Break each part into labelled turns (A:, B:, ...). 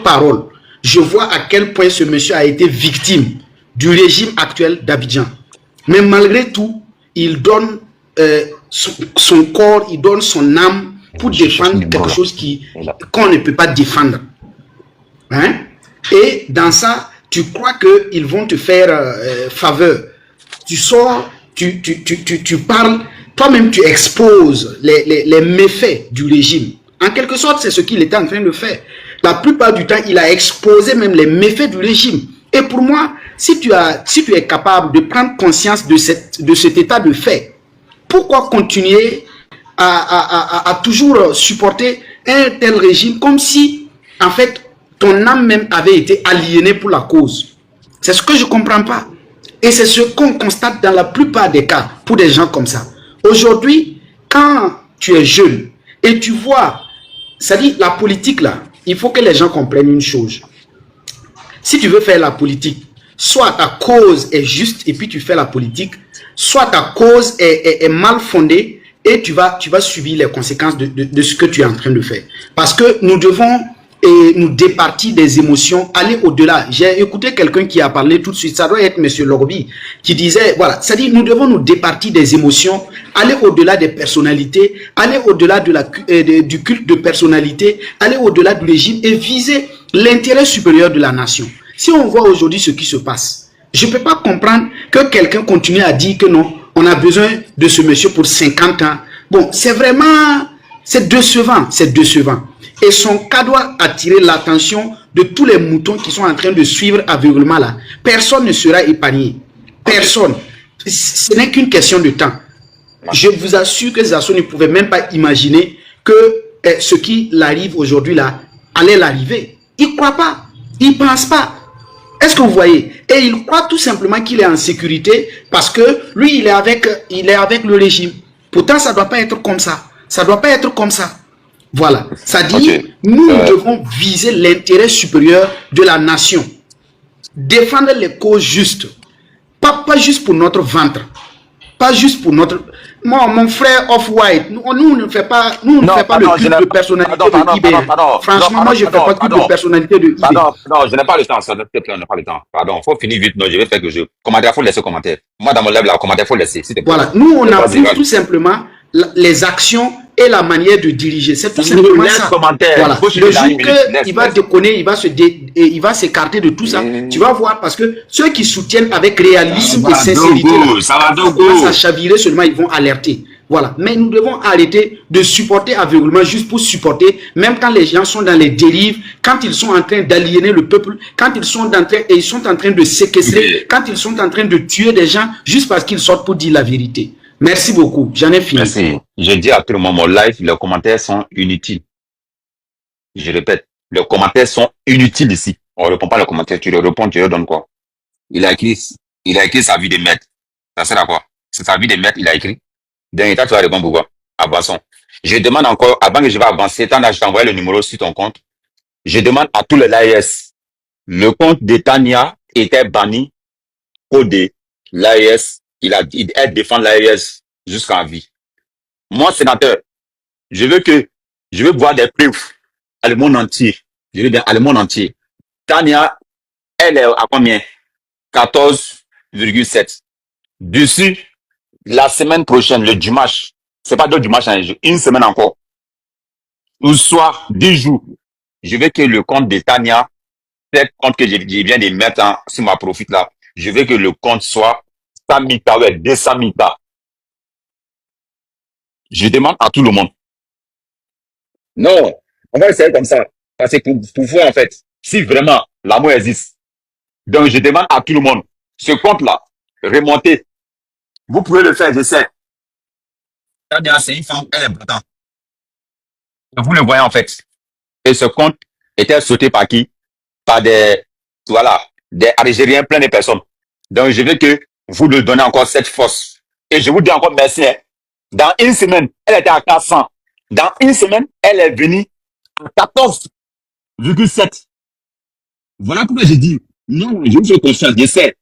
A: parole, je vois à quel point ce monsieur a été victime du régime actuel d'Abidjan. Mais malgré tout, il donne son corps, il donne son âme pour défendre quelque chose qu'on ne peut pas défendre. Hein? Et dans ça, tu crois qu'ils vont te faire faveur. Tu sors, tu parles, toi-même tu exposes les méfaits du régime. En quelque sorte, c'est ce qu'il était en train de faire. La plupart du temps, il a exposé même les méfaits du régime. Et pour moi, si tu es capable de prendre conscience de cet état de fait, pourquoi continuer à toujours supporter un tel régime comme si, en fait, ton âme même avait été aliénée pour la cause? C'est ce que je ne comprends pas. Et c'est ce qu'on constate dans la plupart des cas pour des gens comme ça. Aujourd'hui, quand tu es jeune et tu vois, c'est-à-dire la politique là, il faut que les gens comprennent une chose. Si tu veux faire la politique, soit ta cause est juste et puis tu fais la politique, soit ta cause est mal fondée et tu vas subir les conséquences de ce que tu es en train de faire. Parce que nous devons nous départir des émotions, aller au-delà. J'ai écouté quelqu'un qui a parlé tout de suite, ça doit être M. Lorbi, qui disait, voilà, c'est-à-dire nous devons nous départir des émotions, aller au-delà des personnalités, aller au-delà du culte de personnalité, aller au-delà du régime et viser l'intérêt supérieur de la nation. Si on voit aujourd'hui ce qui se passe, je ne peux pas comprendre que quelqu'un continue à dire que non, on a besoin de ce monsieur pour 50 ans. Bon, c'est vraiment, c'est décevant, c'est décevant. Et son cas doit attirer l'attention de tous les moutons qui sont en train de suivre aveuglement là. Personne ne sera épargné. Personne. Ce n'est qu'une question de temps. Je vous assure que Zasso ne pouvait même pas imaginer que ce qui l'arrive aujourd'hui là allait l'arriver. Il ne croit pas. Il ne pense pas. Est-ce que vous voyez? Et il croit tout simplement qu'il est en sécurité parce que lui, il est avec le régime. Pourtant, ça ne doit pas être comme ça. Ça ne doit pas être comme ça. Voilà. Ça dit, nous devons viser l'intérêt supérieur de la nation. Défendre les causes justes. Pas juste pour notre ventre. Pas juste pour notre... Moi, mon frère Off-White, nous ne fait pas, le culte de personnalité de IBM. Franchement, moi, je ne fais pas le culte de personnalité de IBM.
B: Pardon, je n'ai pas le temps, ça, on n'a pas le temps. Pardon, il faut finir vite. Non, je vais faire que je... Commentaire, il faut laisser commentaire. Moi, dans mon level, là, commentaire, il faut laisser.
A: Voilà. Nous, on approuve tout simplement les actions et la manière de diriger. C'est tout simplement ça. Voilà. Le jour qu'il va déconner, il va s'écarter de tout ça. Tu vas voir, parce que ceux qui soutiennent avec réalisme et sincérité, ça chavirer seulement, ils vont alerter. Voilà. Mais nous devons arrêter de supporter aveuglement juste pour supporter, même quand les gens sont dans les dérives, quand ils sont en train d'aliéner le peuple, quand ils sont en train de séquestrer, quand ils sont en train de tuer des gens juste parce qu'ils sortent pour dire la vérité. Merci beaucoup, j'en ai fini.
B: Merci. Je dis à tout le monde, mon live, les commentaires sont inutiles. Je répète, les commentaires sont inutiles ici. On ne répond pas aux commentaires, tu le réponds, tu leur donnes quoi? Il a écrit sa vie de maître. Ça sert à quoi? C'est sa vie de maître, il a écrit. Dernier temps, tu vas répondre pourquoi? Avançons. Je demande encore, avant que je vais avancer, tant que je t'envoie le numéro sur ton compte, je demande à tous les l'AES. Le compte de Tania était banni au de l'AES. Il aide défendre l'AES jusqu'à vie. Moi, sénateur, je veux voir des preuves à le monde entier. Je veux bien à le monde entier. Tania, elle est à combien? 14,7. Dessus, la semaine prochaine, le dimanche, c'est pas deux dimanches, une semaine encore. Ou soit 10 jours. Je veux que le compte de Tania, c'est compte que je viens de mettre sur ma profite là. Je veux que le compte soit 100 000, ouais, 200 000. Je demande à tout le monde. Non, on va essayer comme ça. Parce que pour vous, en fait, si vraiment l'amour existe, donc je demande à tout le monde, ce compte-là, remontez. Vous pouvez le faire, je sais. C'est une femme, elle est battante. Vous le voyez, en fait. Et ce compte était sauté par qui? Par des Algériens, plein de personnes. Donc, je veux que vous lui donnez encore cette force. Et je vous dis encore merci. Dans une semaine, elle était à 400. Dans une semaine, elle est venue à 14,7. Voilà pourquoi je dis, non, je vous fais confiance, je sais.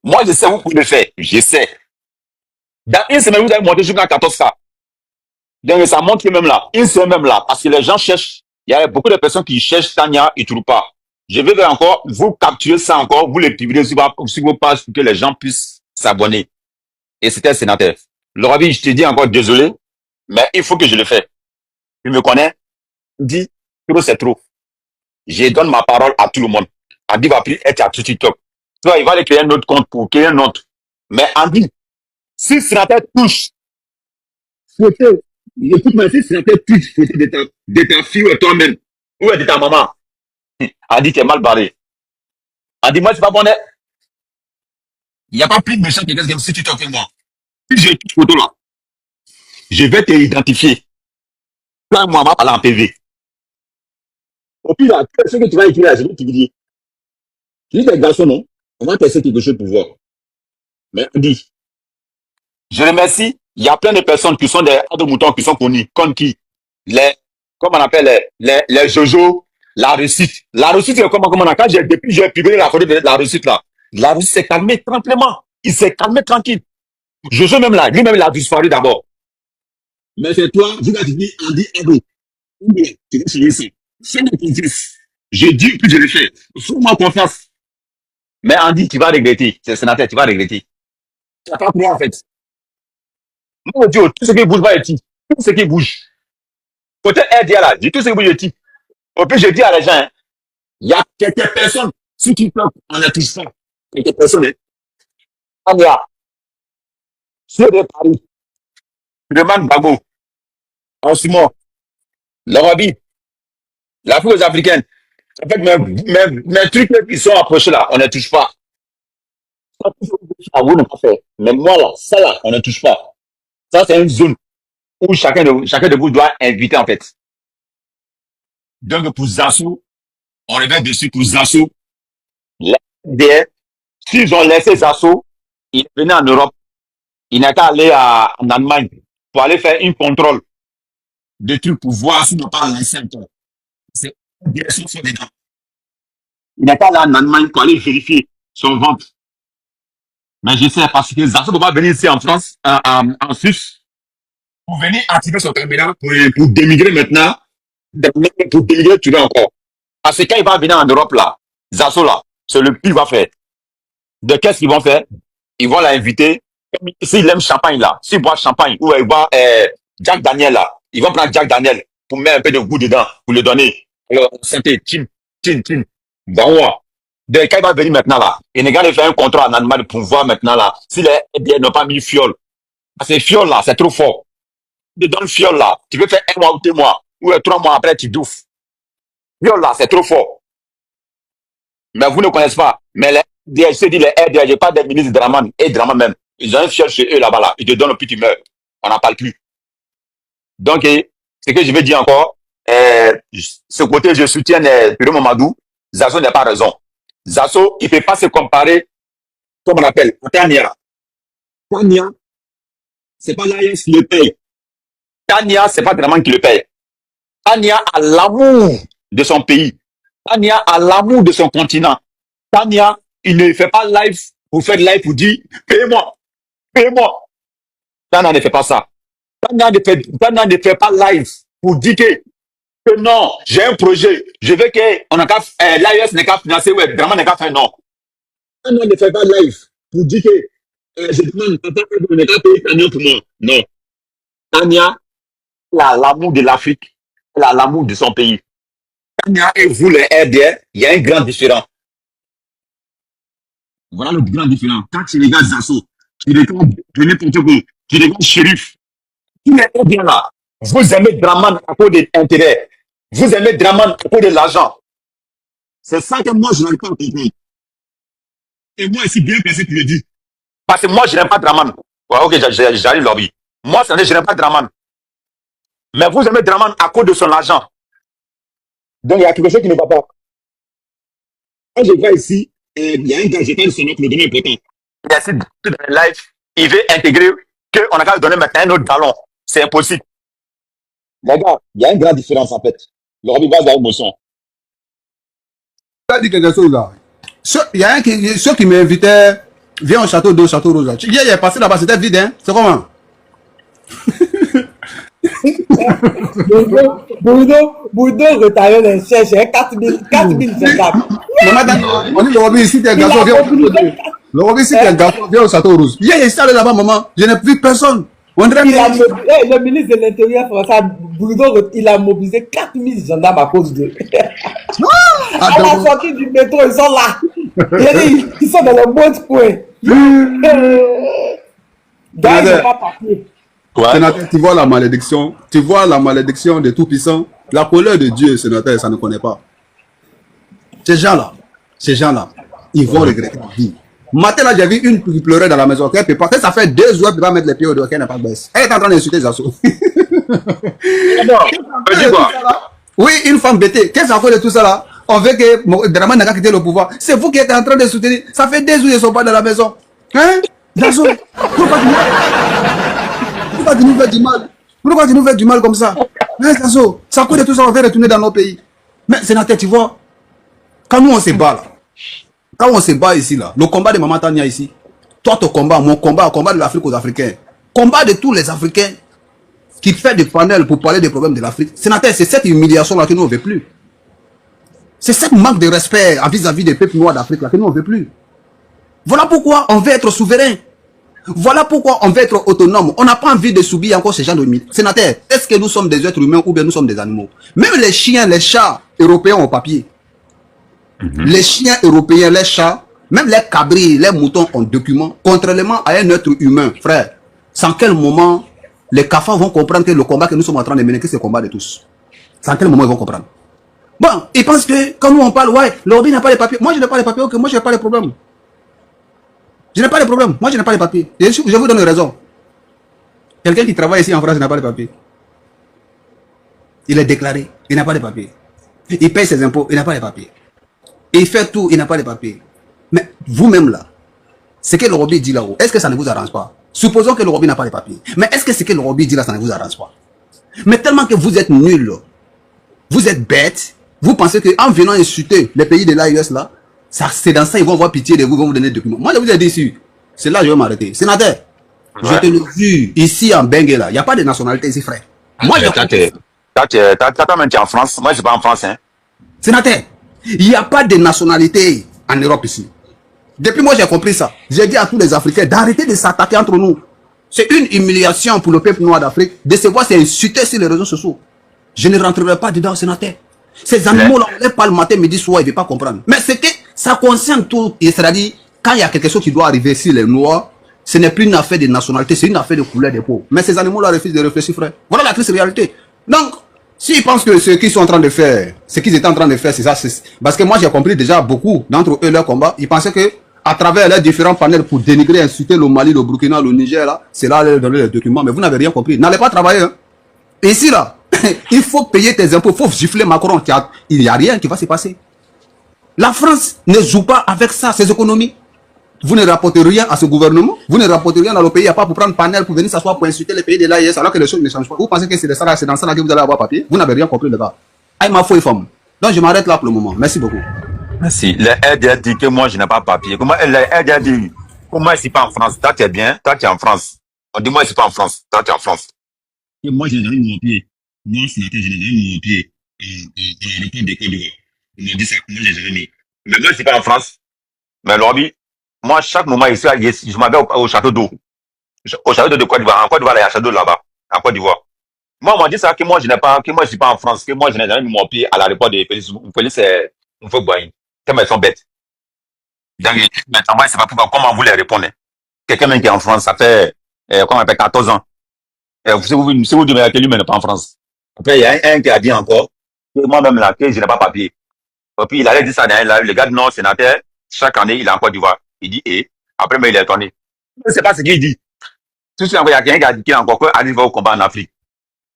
B: Moi, je sais, vous pouvez le faire. Je sais. Dans une semaine, vous allez monter jusqu'à 14K. Donc, ça montre que même là, une semaine même là, parce que les gens cherchent Il y a beaucoup de personnes qui cherchent Tania et ne trouvent pas. Je vais encore vous capturer ça encore, vous le publier sur vos pages pour que les gens puissent s'abonner. Et c'était un sénateur. Laurabi, je te dis encore désolé, mais il faut que je le fasse. Tu me connais? Dis, trop c'est trop. Je donne ma parole à tout le monde. Andy va plus être à tout TikTok. Tu vois, il va aller créer un autre compte pour créer un autre. Mais Andy, si le sénateur touche, photo, écoute-moi, si le sénateur touche photo de ta fille ou toi-même, ou de ta maman, Andy, t'es mal barré. Andy, moi, c'est pas bon. Il n'y a pas plus de méchant que quelqu'un si tu t'occupes moi. Si j'ai une photo là, je vais te identifier. Toi, moi, ma parler en PV. Au pire, là, ce que tu vas écrire là, je vais te dire. Tu dis des garçons, non? On va tester quelque chose pour voir. Mais Andy, je remercie. Il y a plein de personnes qui sont des de moutons qui sont connus, comme qui? Comme on appelle les Jojo, la réussite. La réussite, c'est comment on a, depuis j'ai publié la photo de la réussite là. La réussite s'est calmée tranquillement. Il s'est calmé tranquille. Jojo même là, lui-même il a disparu d'abord. Mais c'est toi, tu vas te dire, Andy Ado. Tu vas signer ça. Fais-moi confiance. Je dis que je le fais. Fais-moi confiance. Mais Andy, tu vas regretter. C'est le sénateur, tu vas regretter. Tu n'as pas pris en fait. Moi, Dieu, tout ce qui bouge va être tout ce qui bouge. Côté RDA là, dis tout ce qui bouge est au plus, je dis à les gens, hein, il y a quelques personnes, si tu peux, on ne touche pas. Quelques personnes, hein. On y a, sur de Paris, tu demandes Bago, Osimo, l'Arabie, l'Afrique africaine. En fait, mes trucs qui sont approchés là, on ne touche pas. Ça, vous ne pas faire. Mais moi là, ça là, on ne touche pas. Ça, c'est une zone où chacun de vous doit inviter en fait. Donc, pour Zassou, on revient dessus pour Zassou. S'ils ont laissé Zassou, ils venaient en Europe. Il n'a qu'à aller en Allemagne pour aller faire un contrôle de trucs pour voir s'ils n'ont pas lancé encore. C'est bien sûr sur les dents. Il n'a qu'à aller en Allemagne pour aller vérifier son ventre. Mais je sais parce que Zassou ne peut pas venir ici en France, en Suisse, pour venir activer son caméra pour démigrer maintenant, pour démigrer tu veux encore. Parce que quand il va venir en Europe là, Zassou là, c'est le pire qu'il va faire. De qu'est-ce qu'ils vont faire? Ils vont l'inviter. S'il aime champagne là, s'il boit champagne ou il boit Jack Daniel là, ils vont prendre Jack Daniel pour mettre un peu de goût dedans, pour le donner. Alors, santé, chin, chin, chin. Bon, donc, quand il va venir maintenant là, il n'est qu'à faire un contrat en Allemagne pour voir maintenant là, si les n'ont pas mis fiole. Parce que fiole là, c'est trop fort. Tu donnes fiole là, tu peux faire 1 mois ou 2 mois, ou 3 mois après, tu douffes. Fiole là, c'est trop fort. Mais vous ne connaissez pas. Mais les DHC dit les RDH, j'ai pas des ministres de Draman et Draman même. Ils ont un fiole chez eux là-bas là. Ils te donnent puis tu meurs. On n'en parle plus. Donc, ce que je veux dire encore, ce côté, je soutiens Pedro Mamadou. Zazo n'a pas raison. Zazo, il ne peut pas se comparer, comme on appelle, à Tania. Tania, c'est pas l'AIS qui le paye. Tania, c'est pas Draman qui le paye. Tania a l'amour de son pays. Tania a l'amour de son continent. Tania, il ne fait pas live pour faire live pour dire, payez-moi, payez-moi. Tania ne fait pas ça. Tania ne fait pas live pour dire que non, j'ai un projet, je veux que l'AES n'est qu'à financer, ouais, Draman n'est qu'à faire non. Tania ne fait pas live pour dire que je demande, papa, vous n'êtes pas payé Tania pour moi. Non. Tania, elle a l'amour de l'Afrique, elle a l'amour de son pays. Tania et vous, les RDR, il y a un grand différent. Voilà le grand différent. Quand tu regardes Zasso, tu regardes n'importe quoi, tu regardes Shérif, tous les RDR là, vous aimez Draman à cause de l'intérêt. Vous aimez Draman à cause de l'argent. C'est ça que moi, je n'arrive pas à comprendre. Et moi, ici, bien pensé, tu le dis. Parce que moi, je n'aime pas Draman. Ouais, ok, j'arrive lobby. Moi, je n'aime pas Draman. Mais vous aimez Draman à cause de son argent. Donc, il y a quelque chose qui ne va pas. Quand je vois ici, il y a un gars, j'ai pas son nom pour le donner important. Il essaie de tout dans le live. Il veut intégrer qu'on a qu'à donner maintenant un autre ballon. C'est impossible. Les gars, il y a une grande différence en fait. Le Robbie va avoir émotion.
C: Tu as dit quelque chose là. Il y a ceux qui m'invitaient, viens au château d'eau, château rose. Hier, il est passé là-bas, c'était vide, hein? C'est comment?
D: Bourdo retirait les chercheurs 4000 gendarmes.
C: Maman, on dit le Robin ici, t'es un garçon, viens au château rouge. Le Robin ici, t'es un garçon, viens au château rouge. Il est installé là-bas, maman. Je n'ai vu personne. On dirait
D: le ministre de l'Intérieur français, Bourdo, il a mobilisé 4000 gendarmes à cause de. À la sortie du métro, ils sont là. Ils sont dans le bon coin. Gars, ils n'ont pas papier.
C: Sénateur, tu vois la malédiction de Tout-Puissant. La colère de Dieu, sénateur, ça ne connaît pas. Ces gens-là, ils vont regretter la vie. Matin, là, j'ai vu une qui pleurait dans la maison. Elle peut pas. Ça fait 2 jours qu'elle ne peut pas mettre les pieds au dehors, qu'elle n'a pas de baisse. Elle est en train d'insulter les assos. Oui, une femme bêtée. Qu'est-ce qu'on fait de tout ça là? On veut que Draman n'a pas quitté le pouvoir. C'est vous qui êtes en train de soutenir. Ça fait 2 jours qu'ils ne sont pas dans la maison. Hein? Jasso, pourquoi tu nous fais du mal? Pourquoi tu nous fais du mal comme ça? Hein, Jasso, ça coûte de tout ça, on va retourner dans nos pays. Mais sénateur, tu vois, quand nous on se bat là, quand on se bat ici là, le combat de Maman Tania ici, toi ton combat, mon combat, le combat de l'Afrique aux Africains, combat de tous les Africains qui fait des panels pour parler des problèmes de l'Afrique. Sénateur, c'est cette humiliation là que nous on ne veut plus. C'est cette manque de respect vis-à-vis des peuples noirs d'Afrique là que nous on ne veut plus. Voilà pourquoi on veut être souverain. Voilà pourquoi on veut être autonome. On n'a pas envie de subir encore ces gens de mythes. Sénateur, est-ce que nous sommes des êtres humains ou bien nous sommes des animaux? Même les chiens, les chats européens ont papier. Les chiens européens, les chats, même les cabris, les moutons ont document. Contrairement à un être humain, frère, sans quel moment les cafards vont comprendre que le combat que nous sommes en train de mener, que c'est le combat de tous? Sans quel moment ils vont comprendre? Bon, ils pensent que quand nous on parle, ouais, le Robin n'a pas les papiers. Moi je n'ai pas les papiers, ok, moi je n'ai pas les problèmes. Je n'ai pas de problème. Moi, je n'ai pas les papiers. Je vous donne raison. Quelqu'un qui travaille ici en France n'a pas de papiers. Il est déclaré. Il n'a pas de papiers. Il paye ses impôts. Il n'a pas de papiers. Il fait tout. Il n'a pas de papiers. Mais vous-même là, ce que le Robin dit là-haut, est-ce que ça ne vous arrange pas? Supposons que le Robin n'a pas de papiers. Mais est-ce que ce que le Robin dit là, ça ne vous arrange pas? Mais tellement que vous êtes nuls, vous êtes bêtes, vous pensez qu'en venant insulter les pays de l'AES là, c'est dans ça ils vont avoir pitié de vous, ils vont vous donner des documents. Moi, je vous ai dit ici, c'est là que je vais m'arrêter. Sénateur, je te le dis, ici en Bengue là, il n'y a pas de nationalité ici, frère. Moi, je
B: toi-même, tu es en France. Moi, je ne suis pas en France. Hein.
C: Sénateur, il n'y a pas de nationalité en Europe ici. Depuis moi, j'ai compris ça. J'ai dit à tous les Africains d'arrêter de s'attaquer entre nous. C'est une humiliation pour le peuple noir d'Afrique de se voir s'insulter sur les réseaux sociaux. Je ne rentrerai pas dedans, sénateur. Ces animaux-là, on les parle matin, midi, soir, ils ne veulent pas comprendre. Mais c'est que ça concerne tout. C'est-à-dire, quand il y a quelque chose qui doit arriver sur les Noirs, ce n'est plus une affaire de nationalité, c'est une affaire de couleur de peau. Mais ces animaux-là refusent de réfléchir, frère. Voilà la triste réalité. Donc, s'ils pensent que ce qu'ils sont en train de faire, ce qu'ils étaient en train de faire, c'est ça. Parce que moi, j'ai compris déjà beaucoup d'entre eux leur combat. Ils pensaient que à travers les différents panels pour dénigrer, insulter le Mali, le Burkina, le Niger, là, c'est là leur donner les documents. Mais vous n'avez rien compris. N'allez pas travailler. Hein. Et ici, là, il faut payer tes impôts, il faut gifler Macron. Il n'y a rien qui va se passer. La France ne joue pas avec ça, ses économies. Vous ne rapportez rien à ce gouvernement, vous ne rapportez rien dans le pays, il n'y a pas pour prendre panel, pour venir s'asseoir, pour insulter les pays de l'AIS, alors que les choses ne changent pas. Vous pensez que c'est dans ça là que vous allez avoir papier? Vous n'avez rien compris, les gars. Aïe, ma foi, femme. Donc, je m'arrête là pour le moment. Merci beaucoup.
B: Merci. Le RDA dit que moi, je n'ai pas papier. Comment le RDA dit, comment je ne suis pas en France? Toi, tu es bien, toi, tu es en France. On dit, moi, je ne suis pas en France, toi, tu es en France. Et moi, je n'ai jamais mon pied. Moi, ce matin, je n'ai jamais mon pied. L'aéroport de Côte d'Ivoire. On m'a dit ça, moi, je n'ai jamais mis. Mais moi, je ne suis pas en France. Mais Lorbi, moi, chaque moment ici, je m'avais au château d'eau. Au château de Côte d'Ivoire. En Côte d'Ivoire, il y a un château là-bas. En Côte d'Ivoire. Moi, on m'a dit ça, que moi, je n'ai pas, que moi, je suis pas en France, que moi, je n'ai jamais mis mon pied à l'aéroport de Félix. Félix, on faut boire. Tellement ils sont bêtes. Donc, maintenant, moi, c'est pas pourquoi, comment vous les répondez. Quelqu'un même qui est en France, ça fait, comment on appelle, 14 ans. Si vous demandez à quelqu'un, mais n'est pas en France. Après, il y a un qui a dit encore, que moi-même là, que je n'ai pas papier. Et puis, il allait dire ça dans un live. Le gars dit non, sénateur, chaque année, il est en Côte d'Ivoire. Il dit, après, mais il est tourné. Je ne sais pas ce qu'il dit. Tout de suite, il y a quelqu'un qui a dit qu'il est encore arrivé au combat en Afrique.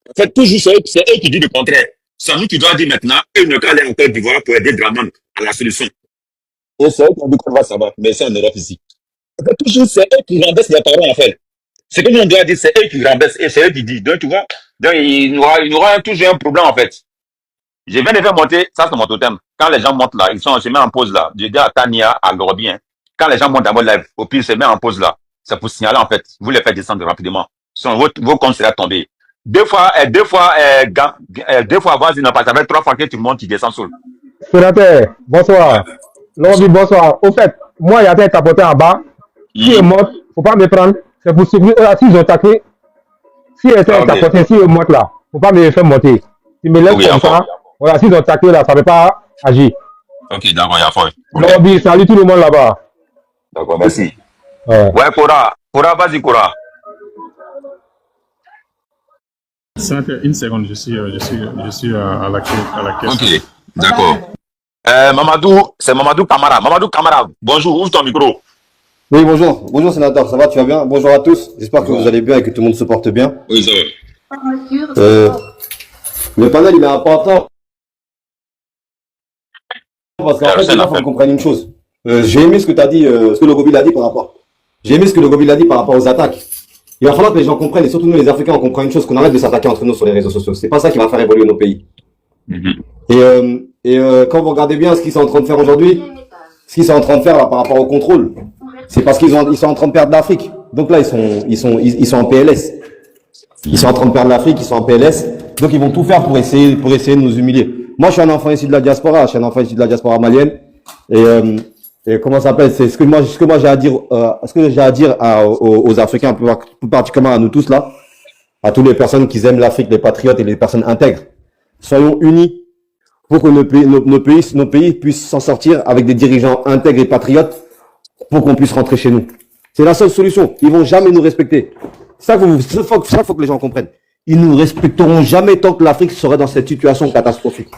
B: En fait, toujours, c'est eux qui disent le contraire. C'est nous qui doit dire maintenant, eux ne peuvent aller en Côte d'Ivoire pour aider Draman à la solution. Et c'est eux qui ont dit qu'on va savoir, mais c'est en Europe ici. En fait, toujours, c'est eux qui rembaissent les parents, en fait. Ce que nous, on doit dire, c'est eux qui rembaissent et c'est eux qui disent. Donc, tu vois, donc, il y aura toujours un problème, en fait. Je viens de faire monter, ça c'est mon totem. Quand les gens montent là, ils se mettent en pause là. Je dis à Tania, à Lorbi, hein, quand les gens montent à mon live, au pire, ils se mettent en pause là. C'est pour signaler, en fait. Vous les faites descendre rapidement. Sinon, vos comptes seraient tombés. deux fois, vas-y, non, pas, ça fait 3 fois que tu montes, tu descends sur.
E: Sénateur, bonsoir. Lobby, bonsoir. Au fait, moi, il y a un capoté en bas. Si il monte, faut pas me prendre. C'est pour souffrir. S'ils ont attaqué, si il était un capoté, si il monte là, faut pas me faire monter. Tu me laisses comme ça. Voilà, s'ils ont attaqué là, ça ne peut pas agir.
B: Ok, d'accord, il y a fort.
E: Lobby, salut tout le monde là-bas.
B: D'accord, merci. Ouais, Cora, vas-y, Cora.
F: Une seconde, je suis à la question.
B: Ok, d'accord. Mamadou, c'est Mamadou Camara. Mamadou Camara, bonjour, ouvre ton micro.
G: Oui, bonjour. Bonjour, sénateur. Ça va, tu vas bien? Bonjour à tous. J'espère que vous allez bien et que tout le monde se porte bien.
B: Oui, ça va.
G: Le panel, il est important. Parce qu'en fait, il faut qu'on comprenne une chose. J'ai aimé ce que tu as dit, ce que le Gobil a dit par rapport. J'ai aimé ce que le Gobil a dit par rapport aux attaques. Il va falloir que les gens comprennent, et surtout nous les Africains, on comprend une chose, qu'on arrête de s'attaquer entre nous sur les réseaux sociaux. C'est pas ça qui va faire évoluer nos pays. Et quand vous regardez bien ce qu'ils sont en train de faire aujourd'hui, ce qu'ils sont en train de faire là, par rapport au contrôle, c'est parce qu'ils sont en train de perdre l'Afrique. Donc là, ils sont en PLS. Ils sont en train de perdre l'Afrique, ils sont en PLS. Donc ils vont tout faire pour essayer de nous humilier. Moi, je suis un enfant issu de la diaspora. Je suis un enfant issu de la diaspora malienne. Et comment ça s'appelle? C'est ce que moi j'ai à dire, aux Africains, plus particulièrement à nous tous là, à toutes les personnes qui aiment l'Afrique, les patriotes et les personnes intègres. Soyons unis pour que nos pays puissent s'en sortir avec des dirigeants intègres et patriotes pour qu'on puisse rentrer chez nous. C'est la seule solution. Ils vont jamais nous respecter. Ça, faut que les gens comprennent. Ils nous respecteront jamais tant que l'Afrique serait dans cette situation catastrophique.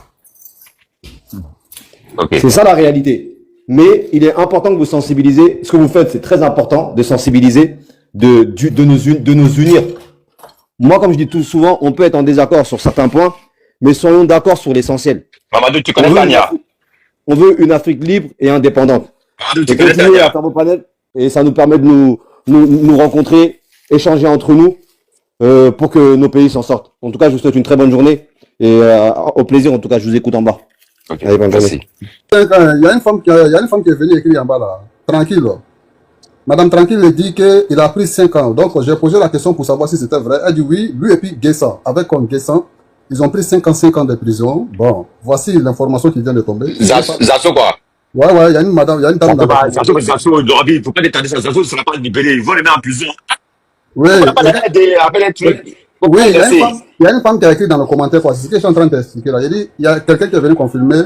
B: Okay.
G: C'est ça la réalité. Mais il est important que vous sensibilisez. Ce que vous faites, c'est très important de sensibiliser, de nous unir. Moi, comme je dis tout souvent, on peut être en désaccord sur certains points, mais soyons d'accord sur l'essentiel.
B: Mamadou, tu connais Tania?
G: On veut une Afrique libre et indépendante.
B: Mamadou, tu connais Tania?
G: Et ça nous permet de nous rencontrer, échanger entre nous, pour que nos pays s'en sortent. En tout cas, je vous souhaite une très bonne journée et au plaisir. En tout cas, je vous écoute en bas.
B: Okay.
G: Allez, bonne journée.
C: Il y a une femme qui est venue écrire en bas là, tranquille. Madame Tranquille dit qu'il a pris 5 ans. Donc j'ai posé la question pour savoir si c'était vrai. Elle dit oui, lui et puis Guessan. Avec comme Guessan, ils ont pris 5 ans de prison. Bon, voici l'information qui vient de tomber.
B: Zasso quoi?
C: Ouais, il y a une madame, il y a une dame.
B: Zasso, il faut pas détendre ça. Zasso ne sera pas libéré. Ils vont les mettre en prison.
C: Oui.
B: Oui,
C: il y a une femme qui a écrit dans le commentaire, c'est ce que je suis en train d'expliquer là. Il dit, il y a quelqu'un qui est venu confirmer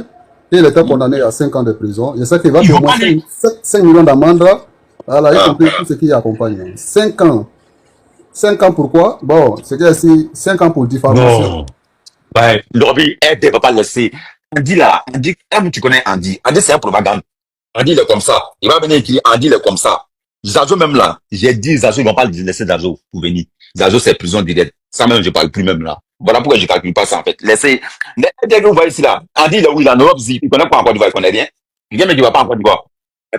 C: qu'il était condamné à 5 ans de prison. Il sait qu'il va au moins 5 millions d'amende. Voilà, y compris tout ce qui accompagne. 5 ans. 5 ans pourquoi? Bon, c'est que c'est 5 ans pour diffamation.
B: Non. Ouais, Lobby, elle ne va pas laisser. Andy là, Andy, tu connais Andy. Andy, c'est un propagande. Andy, il est comme ça. Il va venir écrire, Andy, il est comme ça. Zazo même là, j'ai dit Zazo, ils vont pas laisser Zazo pour venir. Zazo, c'est prison directe. Ça même, je parle plus même là. Voilà pourquoi je calcule pas ça en fait. Laissez. Dès que vous voyez ici là, Andy, il est où? Il est en Europe, il connaît pas encore d'Ivoire, il connaît rien. Il vient mais il va pas encore d'Ivoire.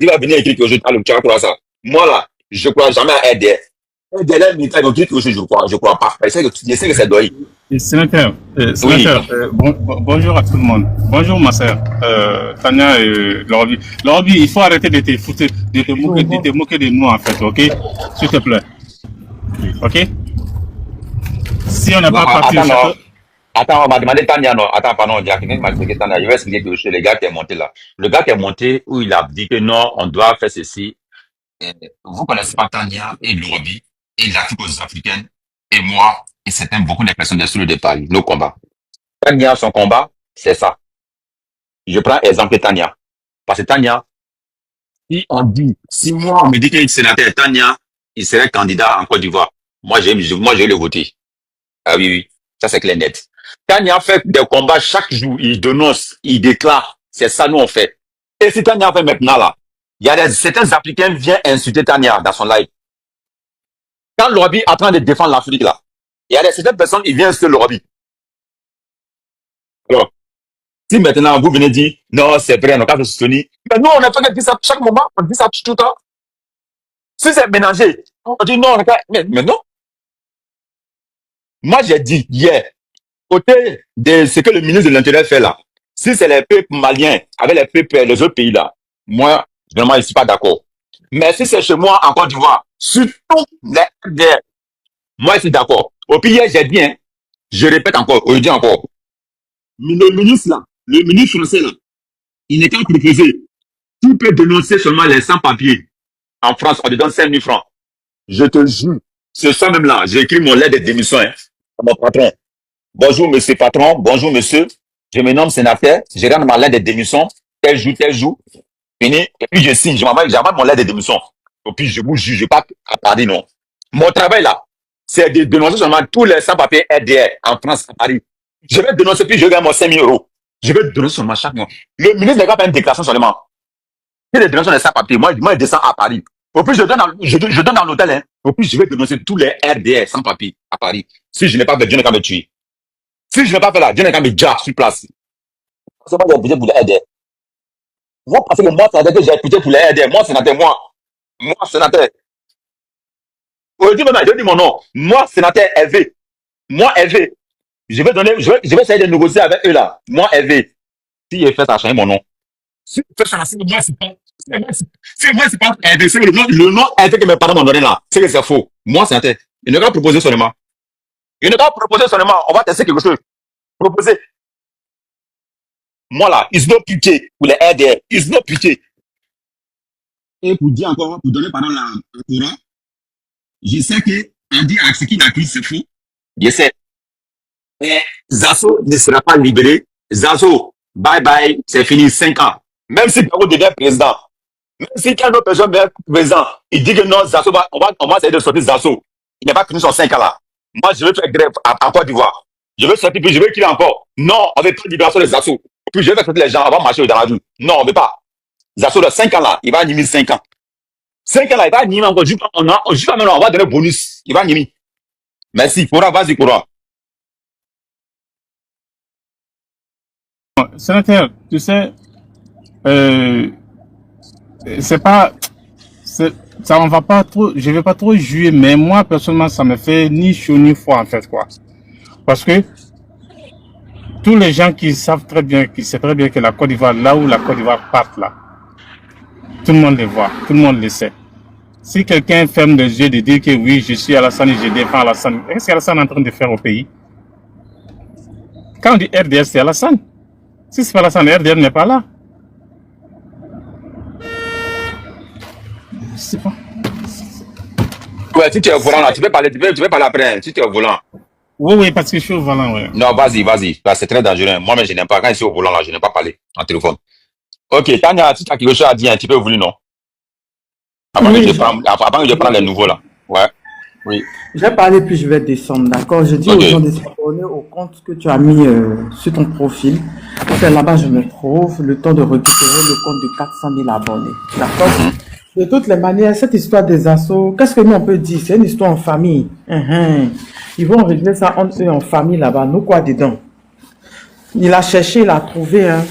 B: Il va venir écrire que je parle, tu vas croire ça. Moi là, je crois jamais à aider. Aider les militaires, ils vont dire que je crois pas. Je sais que c'est doy.
F: Sénateur, bonjour à tout le monde. Bonjour ma sœur, Tania et Lorbi. Lorbi, il faut arrêter de te foutre, de te moquer de nous en fait, ok? S'il te plaît. Ok? Si on n'a pas parti...
B: Attends, on m'a demandé Tania, non. Attends, pardon, il y a quelqu'un qui m'a expliqué Tania. Je vais expliquer quelque chose. Le gars qui est monté là. Le gars qui est monté où il a dit que non, on doit faire ceci. Vous connaissez pas Tania et Lorbi et l'Afrique aux Africaines et moi et certains, beaucoup de personnes de sur le départ, nos combats. Tania, son combat, c'est ça. Je prends exemple de Tania. Parce que Tania, si moi, on me dit qu'il est sénateur Tania, il serait candidat en Côte d'Ivoire. Moi, j'ai le voter. Ah oui. Ça, c'est clair net. Tania fait des combats chaque jour. Il dénonce, il déclare. C'est ça, nous, on fait. Et si Tania fait maintenant, là, il y a certains Africains qui viennent insulter Tania dans son live. Quand Lorbi est en train de défendre l'Afrique, là, il y a certaines personnes qui viennent insulter Lorbi. Alors, si maintenant vous venez dire, non, c'est vrai, on n'a pas de soutenir. Mais nous, on n'a pas dit ça chaque moment, on dit ça tout le temps. Si c'est ménagé, on dit non, on n'a pas. Mais non. Moi, j'ai dit hier, côté de ce que le ministre de l'Intérieur fait là, si c'est les peuples maliens avec les peuples, les autres pays là, moi, vraiment, je ne suis pas d'accord. Mais si c'est chez moi en Côte d'Ivoire, surtout les guerres, moi, je suis d'accord. Au pire, j'ai dit, hein, Je répète encore, je dis encore. Le ministre là, le ministre français là, il n'est qu'à proposer. Qui peut dénoncer seulement les sans-papiers en France, on te donne 5 000 francs. Je te jure, ce soir même là, j'ai écrit mon lettre de démission à mon patron. Bonjour monsieur patron, bonjour monsieur, je me nomme sénateur, je rends ma lettre de démission, tel jour, fini, et puis je signe, j'envoie mon lettre de démission. Et puis je vous jure, je pas à Paris, non. Mon travail là, c'est de dénoncer seulement tous les sans-papiers RDR en France, à Paris. Je vais dénoncer, puis je gagne mon 5 000 euros. Je vais dénoncer seulement chaque mois. Le ministre n'a pas fait une déclaration seulement. Si les dénonces sont sans-papiers, moi, je descends à Paris. Au plus, je donne dans l'hôtel, hein. Au plus, je vais dénoncer tous les RDR sans papier à Paris. Si je n'ai pas fait, Dieu n'est qu'à me tuer. Si je n'ai pas fait là, Dieu n'est qu'à me dire sur place. C'est moi, j'ai pitié pour les RDR. Moi, parce que moi, sénateur, que j'ai pitié pour les RDR. Moi, sénateur, moi, sénateur. Aujourd'hui, même, je dis mon nom. Moi, sénateur Hervé. Moi, Hervé. Je vais essayer de négocier avec eux là. Moi, Hervé. Si il fait ça, changer mon nom. Si il fait ça, c'est moi, c'est pas Hervé. C'est le nom Hervé que mes parents m'ont donné là. C'est que c'est faux. Moi, sénateur. Il ne va pas proposer seulement. Il ne va pas proposer seulement. On va tester quelque chose. Proposer. Moi là, ils n'ont pitié pour les RDR. Ils n'ont pitié. Et pour dire encore, pour donner parole à Cora, je sais que Andy a ce qu'il a pris, c'est faux. Je sais. Mais Zasso ne sera pas libéré. Zasso, bye bye, c'est fini, 5 ans. Même si Perrault devient président, même si quelqu'un d'autre personne devient président, il dit que non, Zasso, on va essayer de sortir Zasso. Il n'a pas fini son 5 ans là. Moi, je veux faire grève en Côte d'Ivoire. Je veux sortir, puis je veux qu'il ait encore. Non, on ne veut pas de libération des Zasso. Puis je vais faire sortir les gens, on va marcher dans la rue. Non, on ne veut pas. Zasso, de 5 ans là, il va animer 5 ans. 5 ans là, il va animer encore. Juste maintenant, on va donner bonus. Il va animer. Merci. Cora, vas-y, Cora.
F: Sénateur, tu sais, c'est pas, ça on va pas trop, je vais pas trop jouer, mais moi personnellement ça me fait ni chaud ni froid en fait quoi, parce que tous les gens qui savent très bien, qui savent très bien que la Côte d'Ivoire, là où la Côte d'Ivoire part là, tout le monde les voit, tout le monde le sait. Si quelqu'un ferme les yeux de dire que oui, je suis Alassane et je défends Alassane, qu'est-ce qu'Alassane est en train de faire au pays? Quand on dit RDS, c'est Alassane. Si c'est pas Alassane, RDR n'est pas là. Je sais pas.
B: Ouais, si tu es au volant là, tu peux parler après, si tu es au volant.
F: Oui, parce que je suis au volant, oui.
B: Non, vas-y. Là, c'est très dangereux. Moi-même, je n'aime pas. Quand je suis au volant là, je n'aime pas parler en téléphone. Ok, Tania, si tu as quelque chose à dire, un petit peu voulu, non? Avant que je prenne les nouveaux là. Ouais. Oui.
D: Je vais parler puis je vais descendre, d'accord? Je dis aux gens de s'abonner au compte que tu as mis sur ton profil. C'est là-bas je me trouve, le temps de récupérer le compte de 400 000 abonnés, d'accord? De toutes les manières, cette histoire des assos, qu'est-ce que nous on peut dire? C'est une histoire en famille. Ils vont régler ça entre eux en famille là-bas. Nous quoi dedans? Il a cherché, il a trouvé, hein.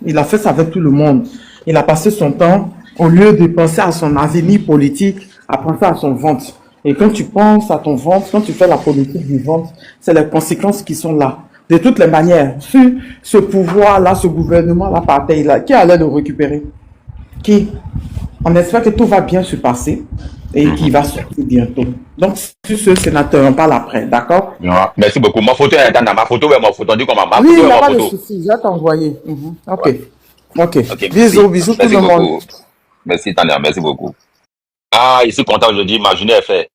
D: Il a fait ça avec tout le monde. Il a passé son temps, au lieu de penser à son avenir politique, à penser à son ventre. Et quand tu penses à ton ventre, quand tu fais la politique du ventre, c'est les conséquences qui sont là. De toutes les manières, sur ce pouvoir-là, ce gouvernement-là, là, qui allait le récupérer? Qui? On espère que tout va bien se passer et qu'il va sortir bientôt. Donc, sur ce sénateur, on parle après, d'accord?
B: Merci beaucoup. Ma photo est dans ma photo, ma photo. On dit comment?
D: Oui, il n'y a pas de souci, je vais t'envoyer. Ok.
B: Ouais.
D: Ok. Bisous tout le monde.
B: Merci Tania, merci beaucoup. Ah, je suis content aujourd'hui, ma journée est faite.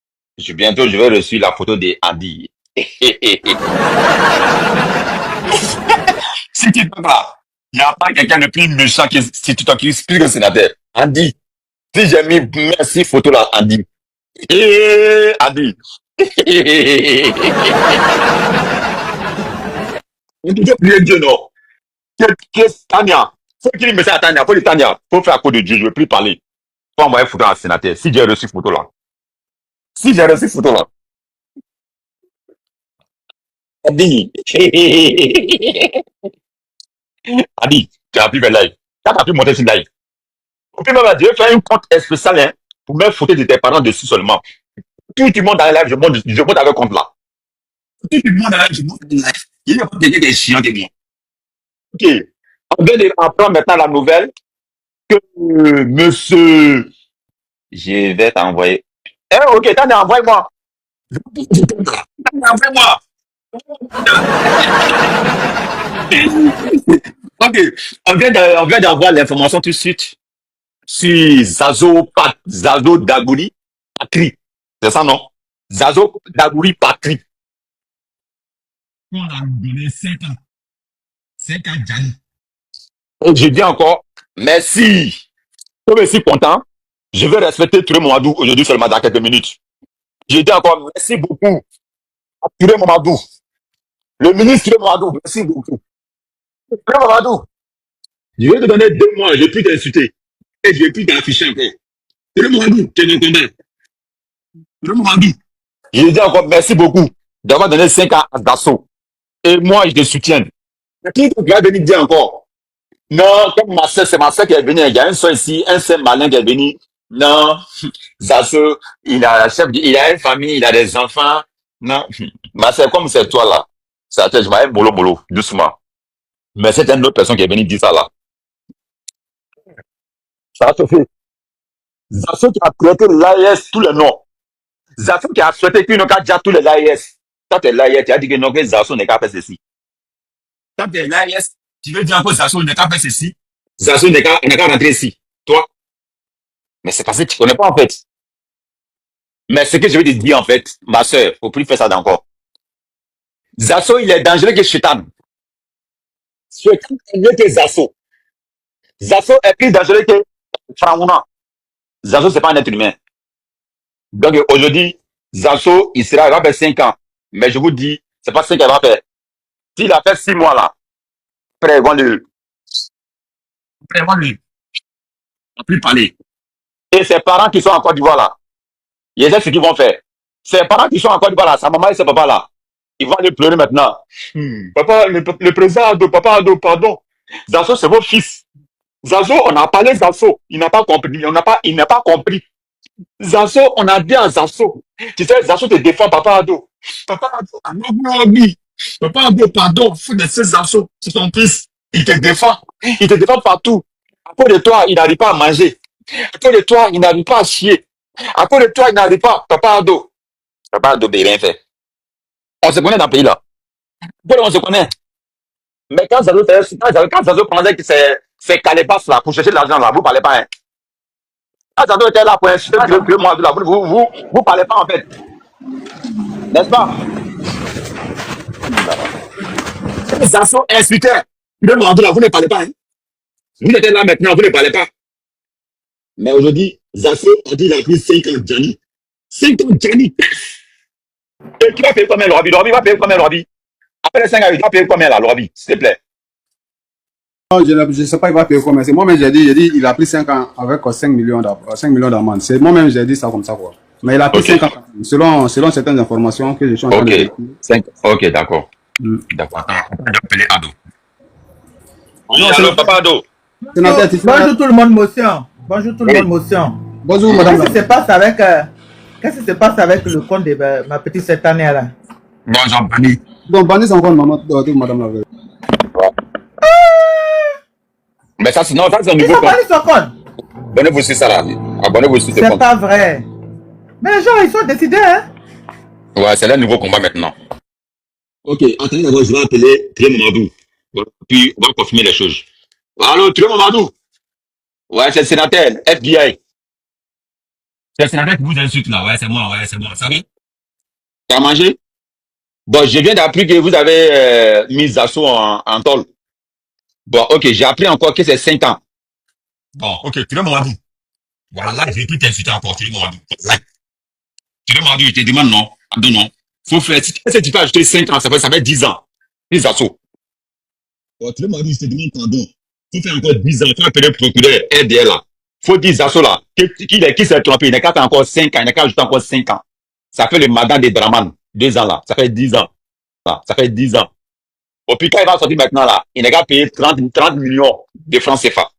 B: Bientôt, je vais recevoir la photo de Andy. Si tu peux pas, il n'y a pas quelqu'un de plus méchant que si tu t'occupes plus que sénateur. Andy. Si j'ai mis merci photo là, Andy. Andy. On peut prier Dieu, non? Tania. Faut qu'il me dise à Tania. Faut dire Tania. Faut faire à cause de Dieu. Je ne veux plus parler. Faut envoyer photo à un sénateur. Si j'ai reçu photo là. Andy. Andy, tu as pu faire live. Tu as pu monter sur live. Au plus même, je vais faire un compte spécial hein, pour mettre photo de tes parents dessus seulement. Tout le monde dans la live, je monte avec compte là. Tout le monde dans la live, je monte avec live. Il n'y a pas quelqu'un qui est chiant de bien. Ok. On vient d'apprendre maintenant la nouvelle que monsieur. Je vais t'envoyer. Ok, t'en envoie-moi. Envoie-moi. Ok, on vient d'avoir l'information tout de suite sur Zazo Dagouri Patri. C'est ça, non? Zazo Dagouri Patri. On a donné 5 ans. 5 ans, Djani. Et je dis encore, merci. Comme je suis content, je vais respecter Touré Mamadou aujourd'hui seulement dans quelques minutes. Je dis encore merci beaucoup à Touré Mamadou. Le ministre Touré Mamadou, merci beaucoup. Touré Mamadou, je vais te donner 2 mois, je vais plus t'insulter. Et je vais plus t'afficher encore. Touré Mamadou, tu es dans le combat. Touré Mamadou. Je dis encore merci beaucoup d'avoir donné 5 ans à Dasso. Et moi, je te soutiens. Qui va venir dire encore? Non, comme ma soeur, c'est ma soeur qui est venue. Il y a un soeur ici, un seul malin qui est venu. Non, Zasso, il a il a une famille, il a des enfants. Non, ma soeur, comme c'est toi là, ça te, je m'avais bolo, doucement. Mais c'est une autre personne qui est venue dire ça là. Ça te fait. Zasso qui a prêté l'AIS tous les noms. Zasso qui a souhaité qu'il n'y ait qu'à dire tous les l'AIS. Quand tu es l'AIS, tu as dit que non, que Zasso n'est qu'à faire ceci. Quand tu es l'AIS, tu veux dire que Zasso n'est qu'à faire ceci. Zasso n'est qu'à rentrer ici. Toi. Mais c'est parce que tu ne connais pas en fait. Mais ce que je veux te dire en fait, ma soeur, faut plus faire ça d'encore. Zasso, il est dangereux que Chetan. Chetan est mieux que Zasso. Zasso est plus dangereux que Faraouna. Zasso, c'est pas un être humain. Donc aujourd'hui, Zasso, il va faire 5 ans. Mais je vous dis, c'est pas 5 ans qu'il va faire. S'il a fait 6 mois là, après, ils vont lui, plus parler. Et ses parents qui sont en Côte d'Ivoire là, il y a ce qu'ils vont faire. Ses parents qui sont en Côte d'Ivoire là, sa maman et ses papas là, ils vont aller pleurer maintenant. Papa, le président Ado, papa Ado, pardon. Zasso, c'est votre fils. Zazo, on a parlé Zasso. Il n'a pas compris. Il n'a pas compris. Zasso, on a dit à Zasso. Tu sais, Zasso te défend, papa Ado. Papa Ado, papa Ado, pardon, faut laisser Zasso. C'est ton fils. Il te défend. Il te défend partout. À cause de toi, il n'arrive pas à manger. À cause de toi, il n'arrive pas à chier. À cause de toi, il n'arrive pas. Papa Ado. Papa Ado, il rien fait. On se connaît dans le pays là. Pourquoi on se connaît? Mais quand Zazo pensait que c'est Calébas là, pour chercher de l'argent là, vous ne parlez pas. Hein? Quand Zazo était là pour insulter moi, là, vous parlez pas en fait. N'est-ce pas? Zazo insultait. Là, vous ne parlez pas. Hein? Vous êtes là maintenant, vous ne parlez pas. Mais aujourd'hui, Zazo a dit qu'il a pris 5 ans Djani. 5 ans Djani. Et qui va payer combien l'Orabi? L'Orabi va payer combien l'Orabi? Après les 5 ans, il va payer combien là, l'Orabi, s'il te plaît?
C: Non, je ne sais pas, il va payer combien. C'est moi-même, j'ai dit, il a pris 5 ans avec 5 millions d'amende. C'est moi-même, j'ai dit ça comme ça, quoi. Mais il a pris 5 ans, selon certaines informations que je suis en train de...
B: 5. Ok, d'accord. D'accord. Attends, on va appeler Ado. Oui, allô, papa Ado.
H: Bonjour tout le monde, motion. Bonjour tout le monde, motion.
C: Bonjour, madame.
H: Qu'est-ce qui se passe avec le compte de ma petite cette année là?
B: Bonjour, Bani.
C: Donc, Bani, c'est encore madame la veille.
B: Mais ça, c'est un nouveau compte. Abonnez-vous sur ça là. Abonnez-vous sur ce compte.
H: C'est pas vrai. Mais les gens, ils sont décidés, hein?
B: Ouais, c'est le nouveau combat maintenant. Ok, attendez d'abord, je vais appeler Touré Mamadou. Puis, on va confirmer les choses. Allô, Touré Mamadou? Ouais, c'est le sénateur, FBI. C'est le sénateur qui vous insulte là. Ouais, c'est moi, ça va? T'as mangé? Bon, je viens d'apprendre que vous avez mis Zasso en tôle. Bon, ok, j'ai appris encore que c'est 5 ans. Bon, ok, Touré Mamadou. Voilà, je vais plus t'insulter encore, Touré Mamadou. Touré Mamadou, je te demande non. Abdou, non. Faut faire, si tu peux ajouter 5 ans, ça fait 10 ans. 10 Zasso. Bon, Touré Mamadou, je te demande pardon. Faut faire encore 10 ans, faut appeler le procureur, RDL là. Faut dire Zasso là, qui s'est trompé, il n'a qu'à faire encore 5 ans, il n'a qu'à ajouter encore 5 ans. Ça fait le madame des Draman, 2 ans là, ça fait 10 ans. Là, ça fait 10 ans. Au puis quand il va sortir maintenant là, il n'a qu'à payer 30 millions de francs CFA.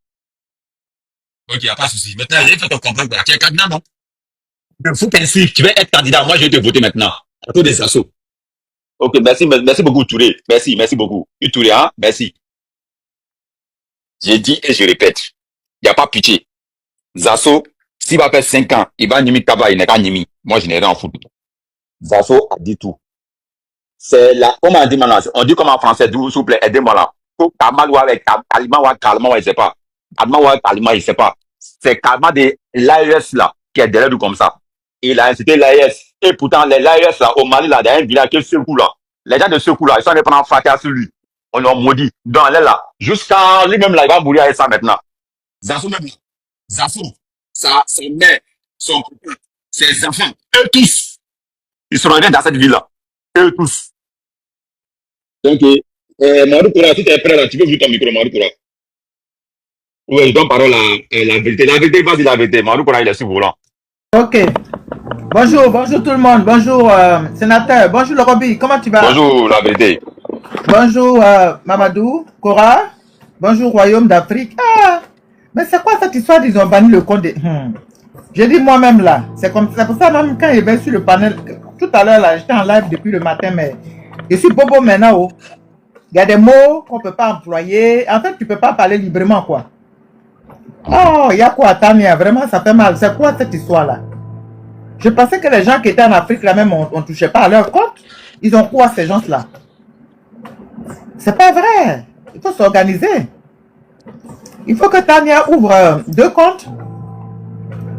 B: Ok, il n'y a pas de souci. Maintenant, j'ai fait ton comprendre, tu es candidat, non? Il faut qu'ainsi, tu vas être candidat, moi je vais te voter maintenant. À cause des Zasso. Ok, merci beaucoup Touré. Merci beaucoup. Touré, hein? Merci. J'ai dit et je répète, il n'y a pas pitié. Zasso, s'il va faire 5 ans, il va Nimi Kaba, il n'est qu'à Nimi. Moi, je n'ai rien en foutre. Zasso a dit tout. c'est la, comment on dit maintenant, on dit comme en français, s'il vous plaît, aidez-moi là. Faut Kamal avec Kalima ou Kalma, il sait pas. Kalma ou Kalima, il sait pas. C'est Kalma de l'AES là, qui est derrière nous comme ça. Il a incité l'AES. Et pourtant, les l'AES là, au Mali là, il y a un village qui est Sekou là. Les gens de Sekou là, ils sont allés prendre un fracas sur lui. On l'a maudit. Dans l'air là. Jusqu'à lui-même là, il va mourir avec ça maintenant. Zafou même. Zafou. Sa mère, son papa, ses enfants, eux tous. Ils seront dans cette ville-là. Eux tous. Donc, Maroukoura, si tu es prêt là, tu peux ouvrir ton micro, Maroukoura. Oui, je donne parole à la vérité. La vérité, vas-y la vérité. Maroukoura, il est sur volant.
H: Ok. Bonjour, bonjour tout le monde. Bonjour, sénateur. Bonjour, Lorobi. Comment tu vas?
B: Bonjour, la vérité.
H: Bonjour, Mamadou, Cora. Bonjour, Royaume d'Afrique. Ah, mais c'est quoi cette histoire d'ils ont banni le compte de... J'ai dit moi-même là. C'est pour ça même quand il est sur le panel, tout à l'heure là, j'étais en live depuis le matin, mais je suis bobo maintenant. Oh. Il y a des mots qu'on ne peut pas employer. En fait, tu ne peux pas parler librement, quoi. Oh, il y a quoi, Tania? Vraiment, ça fait mal. C'est quoi cette histoire-là? Je pensais que les gens qui étaient en Afrique, là même, on ne touchait pas à leur compte. Ils ont quoi, ces gens-là? C'est pas vrai. Il faut s'organiser. Il faut que Tania ouvre 2 comptes.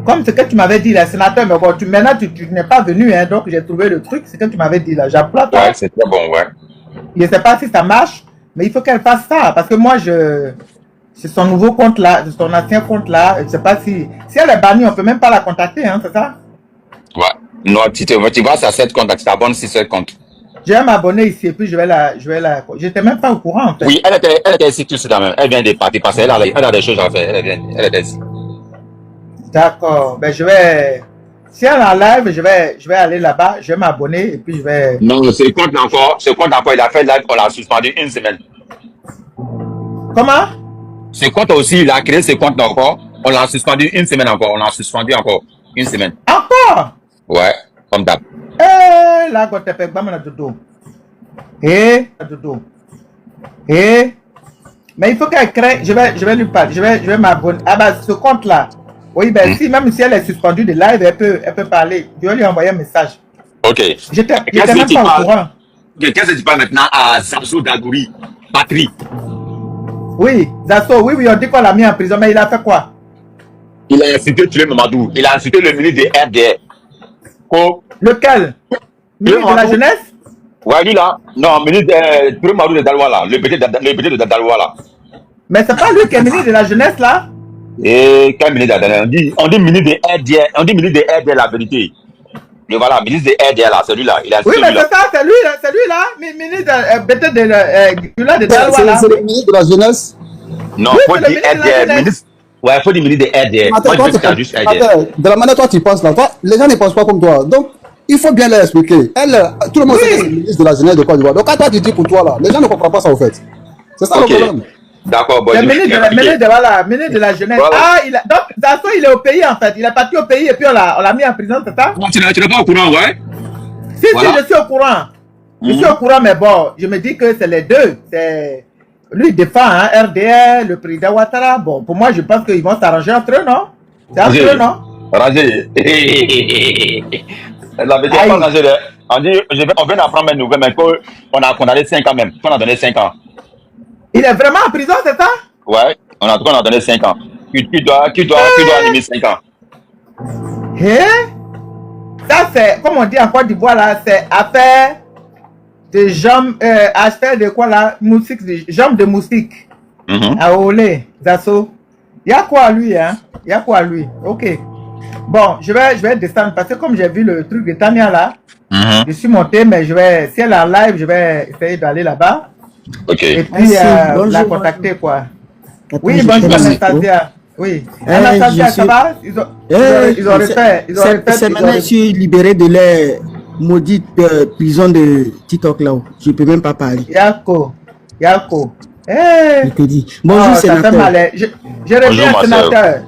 H: Comme ce que tu m'avais dit, là, sénateur. Mais bon, maintenant, tu n'es pas venu, hein, donc j'ai trouvé le truc. C'est ce que tu m'avais dit, là. J'applaudis.
B: Ouais, c'est très bon, ouais.
H: Je ne sais pas si ça marche, mais il faut qu'elle fasse ça. Parce que moi, c'est son nouveau compte là, son ancien compte là. Je ne sais pas si elle est bannie, on ne peut même pas la contacter, hein, c'est ça?
B: Ouais. Non, tu vas sur cette compte, tu t'abonnes sur cette compte.
H: Je vais m'abonner ici et puis je vais la. J'étais même pas au courant, en fait.
B: Oui, elle était ici tout ça même. Elle vient de partir parce qu'elle a des choses à faire. Elle était ici.
H: D'accord. Ben, si elle est en live, je vais aller là-bas, je vais m'abonner et puis je vais.
B: Non, ce compte encore, il a fait live, on l'a suspendu 1 semaine.
H: Comment?
B: Ce compte aussi, il a créé ce compte encore, on l'a suspendu 1 semaine encore, on l'a suspendu encore 1 semaine.
H: Encore?
B: Ouais, comme d'hab.
H: Là, quand tu fais bam dodo. Dodo. Mais il faut qu'elle crée, je vais lui parler, je vais m'abonner. Ah bah, ce compte-là. Oui, ben même si elle est suspendue de live, elle peut parler. Je vais lui envoyer un message.
B: Ok.
H: J'étais même pas au courant.
B: Qu'est-ce que tu parles maintenant à Zazo Dagouri, Patrie?
H: Oui, Zazo, oui, on dit qu'on l'a mis en prison, mais il a fait quoi?
B: Il a insulté Tulé Mamadou. Il a insulté le ministre de RDR.
H: Lequel? Ministre de la jeunesse?
B: Ouais, lui là. Non, ministre de Tulé Mamadou de Daloa là. Le petit de Daloa là.
H: Mais c'est pas lui qui est ministre de la jeunesse là?
B: Et quel ministre de on dit ministre de RDR, on dit ministre de RDR la vérité. Mais voilà, ministre de RDR là, celui-là, il a
H: oui, mais c'est ça, c'est lui là, ministre de Daloa là.
C: C'est le ministre de la jeunesse?
B: Non, il faut dire RDR, ministre. Ouais, il faut dire ministre de RDR.
C: Attends, de la manière dont tu penses là, les gens ne pensent pas comme toi. Donc, il faut bien leur expliquer. Tout le monde sait que c'est le ministre de la jeunesse de Côte d'Ivoire. Donc, quand toi tu dis pour toi là, les gens ne comprennent pas ça au fait. C'est ça le problème.
B: D'accord, bon.
H: Le ministre de la jeunesse. Voilà. Ah, donc, Zazo, il est au pays en fait. Il est parti au pays et puis on l'a mis en prison, c'est ça?
B: Non, tu n'es pas au courant, ouais?
H: Si, voilà. Si, je suis au courant. Je suis au courant, mais bon, je me dis que c'est les deux. Lui, il défend RDR, le président Ouattara. Bon, pour moi, je pense qu'ils vont s'arranger entre eux, non? C'est entre eux, non?
B: Ranger. La vérité, pas ranger. On vient d'apprendre mes nouvelles, mais qu'on a condamné 5 ans même. On a donné 5 ans.
H: Il est vraiment en prison, c'est ça?
B: Ouais, on a donné 5 ans. Tu dois animer 5 ans.
H: Ça, c'est, comme on dit en Côte d'Ivoire, là, c'est affaire de jambes, affaire de quoi là? Jambes de moustique. À Olé, Zazo. Il y a quoi à lui, hein? Il y a quoi à lui? Ok. Bon, je vais descendre parce que comme j'ai vu le truc de Tania là, je suis monté, mais si elle est en live, je vais essayer d'aller là-bas.
B: Ok.
H: Et puis la contacter quoi. Oui, bonjour Anastasia. Oui. Anastasia, ça va? Ils auraient fait.
I: C'est maintenant que je suis libéré de la maudite prison de TikTok là. Je ne peux même pas parler.
H: Yako.
I: Je te dis. Bonjour sénateur.
H: Je reviens sénateur.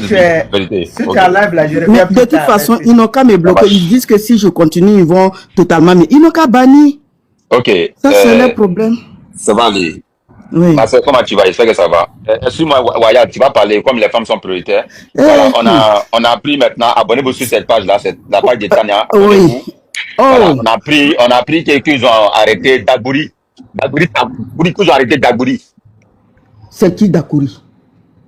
H: Si tu es en live là, je reviens.
I: De toute façon, ils n'ont qu'à me bloquer. Ils disent que si je continue, ils vont totalement. Mais ils n'ont qu'à bannir.
B: Ok.
I: Ça, c'est le problème.
B: Ça va aller.
I: Oui.
B: Parce que comment tu vas? J'espère que ça va. Excuse-moi, Waya, tu vas parler comme les femmes sont prioritaires. Voilà, on a appris maintenant. Abonnez-vous sur cette page-là, c'est la page de Tania.
I: Oui.
B: Voilà,
I: Oh,
B: on a pris qu'ils ont arrêté Dagbouri. Dagbouri, qu'ils ont arrêté Dagbouri.
I: c'est qui Dakuri?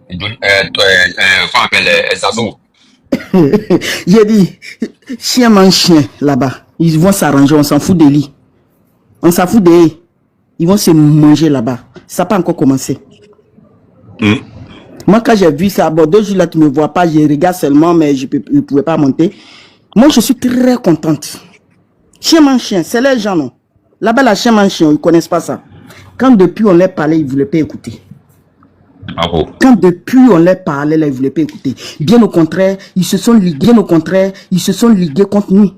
B: Comment on appelle Zazo.
I: J'ai dit, chien mange chien là-bas. Ils vont s'arranger, on s'en fout de lui. On s'en fout de eux. Ils vont se manger là-bas. Ça n'a pas encore commencé. Moi, quand j'ai vu ça, bon, 2 jours là, tu ne me vois pas, je regarde seulement, mais je ne pouvais pas monter. Moi, je suis très contente. Chien mange chien, c'est les gens, non? Là-bas, la chien mange chien, ils ne connaissent pas ça. Quand depuis on leur parlait, ils ne voulaient pas écouter.
B: Bravo.
I: Quand depuis on leur parlait, là, ils ne voulaient pas écouter. Bien au contraire, ils se sont ligués, contre nous.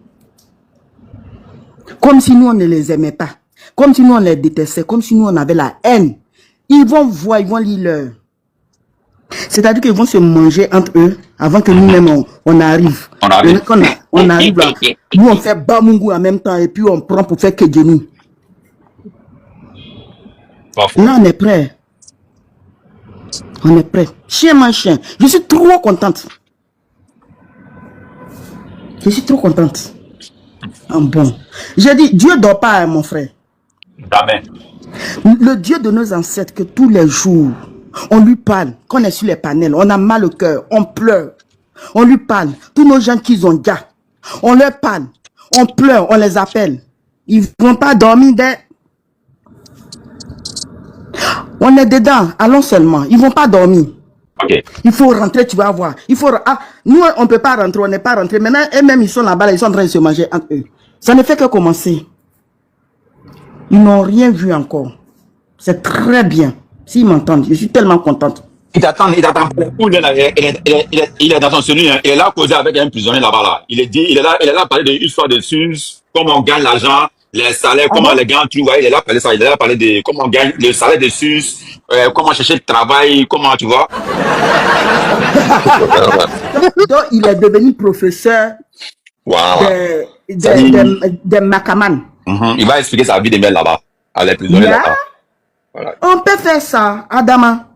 I: Comme si nous, on ne les aimait pas. Comme si nous, on les détestait. Comme si nous, on avait la haine. Ils vont voir, ils vont lire leur. C'est-à-dire qu'ils vont se manger entre eux avant que nous-mêmes, on arrive. On arrive là. Nous, on fait Bamungu en même temps et puis on prend pour faire Kedjeni. Là, on est prêt. On est prêt. Chien mange chien. Je suis trop contente. Je suis trop contente. Ah bon. J'ai dit, Dieu ne dort pas, mon frère.
B: Jamais.
I: Le Dieu de nos ancêtres, que tous les jours, on lui parle, quand on est sur les panels, on a mal au cœur, on pleure. On lui parle. Tous nos gens qui ont gars, on leur parle. On pleure, on les appelle. Ils ne vont pas dormir On est dedans, allons seulement. Ils ne vont pas dormir.
B: Okay.
I: Il faut rentrer, tu vas voir. Nous, on ne peut pas rentrer, on n'est pas rentré. Maintenant, eux-mêmes, ils sont là-bas, ils sont en train de se manger entre eux. Ça ne fait que commencer. Ils n'ont rien vu encore. C'est très bien. S'ils m'entendent, je suis tellement contente.
B: Il t'attend. Il est dans son cellule, hein. Il est là causé avec un prisonnier là-bas. Là. Il est là à parler de l'histoire de SUS, comment on gagne l'argent, les salaires, comment les gens, tu vois, il est là à parler ça. Il est là à parler de comment on gagne le salaire de SUS, comment chercher le travail, comment, tu vois.
I: Donc, il est devenu professeur de Makaman.
B: Il va expliquer sa vie de merde là-bas, à les prisonniers là-bas. Voilà.
I: On peut faire ça, Adama.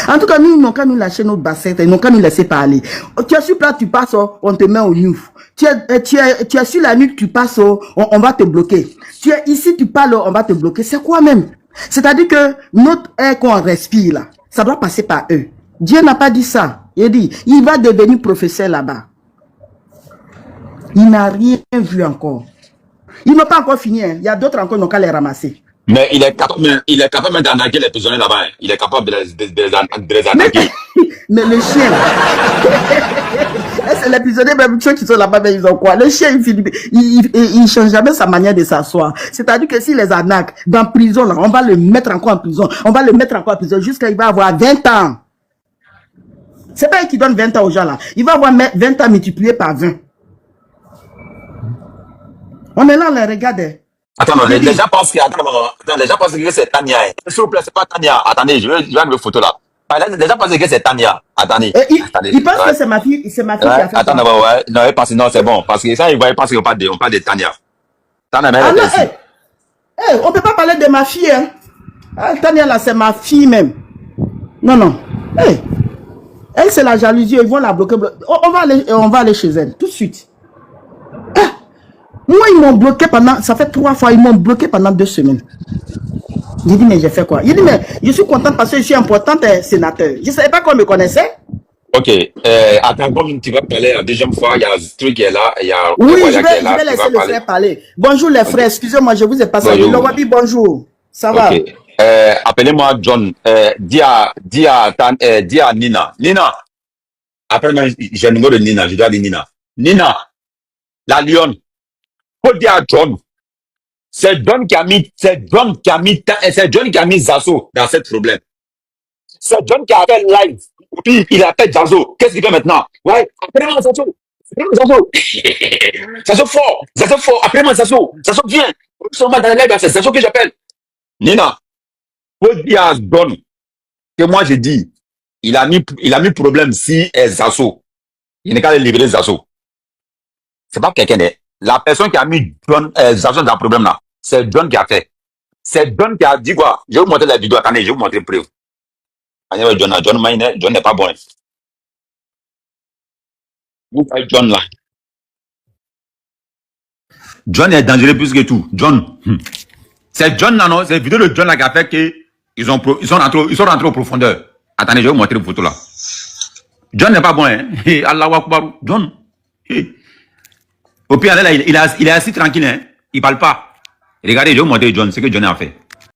I: En tout cas, nous, ils n'ont qu'à nous lâcher notre bassette, ils n'ont qu'à nous laisser parler. Tu es sur place, tu passes, on te met au nu. Tu es sur la nuque, tu passes, on va te bloquer. Tu es ici, tu parles, on va te bloquer. C'est quoi même? C'est-à-dire que notre air qu'on respire là, ça doit passer par eux. Dieu n'a pas dit ça. Il dit, il va devenir professeur là-bas. Il n'a rien vu encore. Ils n'ont pas encore fini. Hein. Il y a d'autres encore, ils n'ont qu'à les ramasser.
B: Mais il est capable d'arnaquer les prisonniers là-bas. Hein. Il est capable de les attaquer.
I: Mais le chien, c'est les prisonniers même ceux qui sont là-bas, mais ils ont quoi? Le chien, il ne change jamais sa manière de s'asseoir. C'est-à-dire que s'il les arnaque, dans prison, là, on va le mettre encore en prison. On va le mettre encore en prison jusqu'à il va avoir 20 ans. C'est pas eux qui donnent 20 ans aux gens là. Il va avoir 20 ans multiplié par 20. On est là, on les regarde.
B: Attends, les gens pensent que c'est Tania. S'il vous plaît, c'est pas Tania. Attendez, je vais enlever une photo là. Les gens pensent que c'est Tania. Attendez.
I: Ils pensent que c'est ma fille, qui a fait ça.
B: Attends, non, ils pensent, non, c'est bon. Parce que ça, ils pensent qu'on parle de Tania. Tania, mais
I: on peut pas parler de ma fille, hein. Ah, Tania là, c'est ma fille même. Non. Elle, c'est la jalousie, ils vont la bloquer. On va aller chez elle, tout de suite. Moi, ils m'ont bloqué ça fait 3 fois, ils m'ont bloqué pendant 2 semaines. J'ai dit, mais j'ai fait quoi? Il dit, mais je suis contente parce que je suis importante sénateur. Je ne savais pas qu'on me connaissait.
B: Ok, attends, comme tu vas parler la deuxième fois, il y a un truc qui est là, il y a
I: oui, je vais laisser le frère parler. Bonjour les frères, excusez-moi, je vous ai pas salué. Lowabi, bonjour. Ça va?
B: Appelez-moi John. Dis à Nina. Nina, appelle-moi, j'ai le numéro de Nina, je dois dire Nina. Nina, la lionne. Faut dire à John. C'est John qui a mis Zazo dans ce problème. C'est John qui a fait live. Puis il appelle Zazo. Qu'est-ce qu'il fait maintenant? Ouais, appelez-moi Zazo. Zazo fort. Appelez-moi Zazo. Zazo viens. On va dans le live, c'est Zazo que j'appelle. Nina, faut dire à John que moi j'ai dit, il a mis problème si Zazo. Il n'est qu'à libérer Zazo. C'est pas quelqu'un d'autre. La personne qui a mis Zazo dans le problème là, c'est John qui a fait. C'est John qui a dit quoi? Je vais vous montrer la vidéo. Attendez, je vais vous montrer une preuve. John n'est pas bon. Vous faites John là. John est dangereux plus que tout. John. C'est John là, non? C'est la vidéo de John là qui a fait que ils sont rentrés en profondeur. Attendez, je vais vous montrer une photo là. John n'est pas bon, hein? Allahu Akbar. John. Au pire, là, il est assis tranquille, hein? Il parle pas. Regardez, je vais vous montrer John, ce que John a fait.